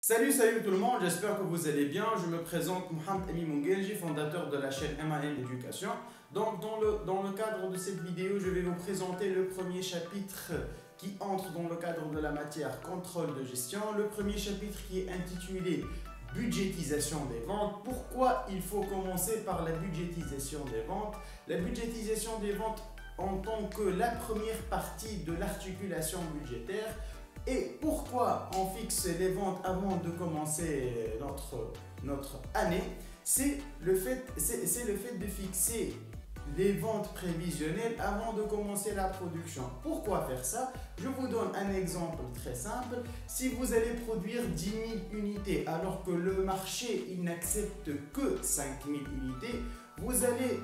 Salut tout le monde, j'espère que vous allez bien. Je me présente Mohamed Emi Mungelji, fondateur de la chaîne MAN Éducation. Donc dans le cadre de cette vidéo, je vais vous présenter le premier chapitre qui entre dans le cadre de la matière contrôle de gestion. Le premier chapitre qui est intitulé budgétisation des ventes. Pourquoi il faut commencer par la budgétisation des ventes? La budgétisation des ventes en tant que la première partie de l'articulation budgétaire. Et pourquoi on fixe les ventes avant de commencer notre année? C'est le fait de fixer les ventes prévisionnelles avant de commencer la production. Pourquoi faire ça? Je vous donne un exemple très simple. Si vous allez produire 10 000 unités alors que le marché il n'accepte que 5 000 unités, vous allez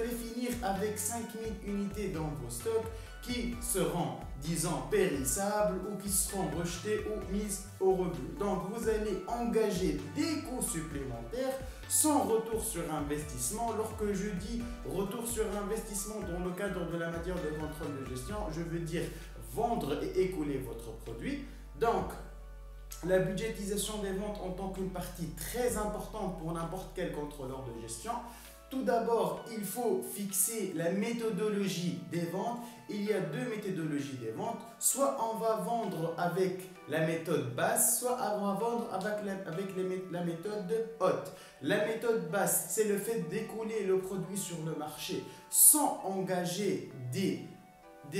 finir avec 5 000 unités dans vos stocks qui seront, disons, périssables ou qui seront rejetées ou mises au rebut. Donc, vous allez engager des coûts supplémentaires sans retour sur investissement. Lorsque je dis retour sur investissement dans le cadre de la matière de contrôle de gestion, je veux dire vendre et écouler votre produit. Donc, la budgétisation des ventes en tant qu'une partie très importante pour n'importe quel contrôleur de gestion. Tout d'abord, il faut fixer la méthodologie des ventes. Il y a deux méthodologies des ventes. Soit on va vendre avec la méthode basse, soit on va vendre avec la méthode haute. La méthode basse, c'est le fait d'écouler le produit sur le marché sans engager des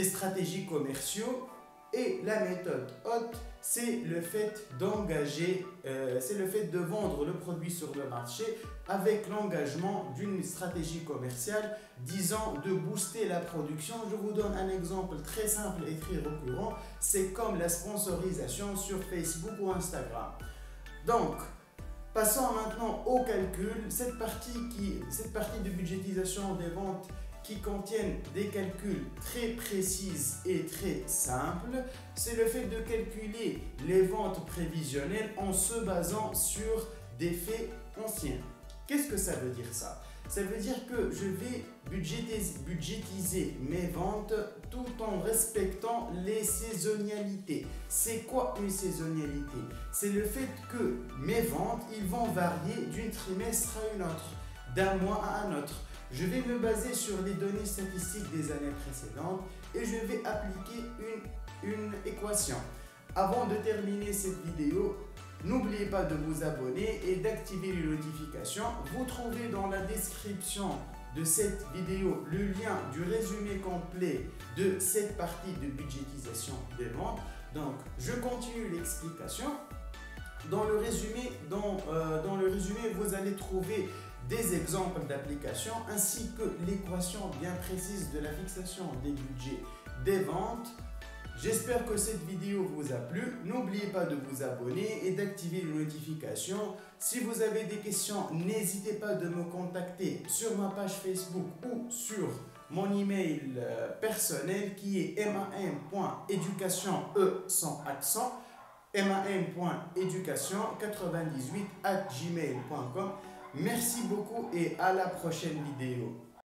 stratégies commerciaux. Et la méthode haute, c'est le fait de vendre le produit sur le marché avec l'engagement d'une stratégie commerciale, disant de booster la production. Je vous donne un exemple très simple et très récurrent, c'est comme la sponsorisation sur Facebook ou Instagram. Donc, passons maintenant au calcul. Cette partie de budgétisation des ventes qui contiennent des calculs très précis et très simples, c'est le fait de calculer les ventes prévisionnelles en se basant sur des faits anciens. Qu'est-ce que ça veut dire ça? Ça veut dire que je vais budgétiser mes ventes tout en respectant les saisonnalités. C'est quoi une saisonnalité? C'est le fait que mes ventes, ils vont varier d'un trimestre à un autre, d'un mois à un autre. Je vais me baser sur les données statistiques des années précédentes et je vais appliquer une équation. Avant de terminer cette vidéo, n'oubliez pas de vous abonner et d'activer les notifications. Vous trouvez dans la description de cette vidéo le lien du résumé complet de cette partie de budgétisation des ventes. Donc, je continue l'explication. Dans le résumé, vous allez trouver des exemples d'applications ainsi que l'équation bien précise de la fixation des budgets des ventes. J'espère que cette vidéo vous a plu. N'oubliez pas de vous abonner et d'activer les notifications. Si vous avez des questions, n'hésitez pas de me contacter sur ma page Facebook ou sur mon email personnel qui est man.education sans accent man.education98@gmail.com. Merci beaucoup et à la prochaine vidéo.